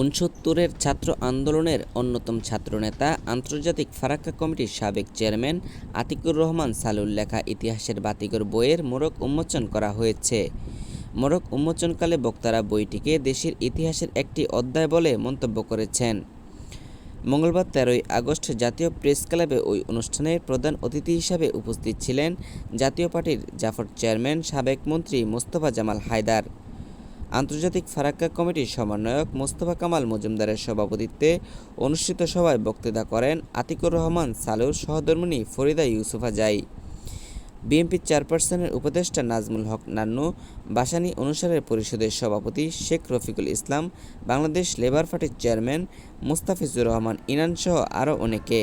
ঊনসত্তরের ছাত্র আন্দোলনের অন্যতম ছাত্রনেতা আন্তর্জাতিক ফারাক্কা কমিটির সাবেক চেয়ারম্যান আতিকুর রহমান সালুর লেখা ইতিহাসের বাতিঘর বইয়ের মোড়ক উন্মোচন করা হয়েছে। মোড়ক উন্মোচনকালে বক্তারা বইটিকে দেশের ইতিহাসের একটি অধ্যায় বলে মন্তব্য করেছেন। মঙ্গলবার ১৩ই আগস্ট জাতীয় প্রেস ক্লাবে ওই অনুষ্ঠানের প্রধান অতিথি হিসাবে উপস্থিত ছিলেন জাতীয় পার্টির জাফর চেয়ারম্যান সাবেক মন্ত্রী মোস্তফা জামাল হায়দার। আন্তর্জাতিক ফারাক্কা কমিটির সমন্বয়ক মোস্তফা কামাল মজুমদারের সভাপতিত্বে অনুষ্ঠিত সভায় বক্তৃতা করেন আতিকুর রহমান সালুর সহধর্মিণী ফরিদা ইউসুফা জাই। বিএনপি চেয়ারপারসনের উপদেষ্টা নাজমুল হক নান্নু, বাসানী অনুসারের পরিষদের সভাপতি শেখ রফিকুল ইসলাম, বাংলাদেশ লেবার পার্টির চেয়ারম্যান মুস্তাফিজুর রহমান ইনানসহ আরও অনেকে।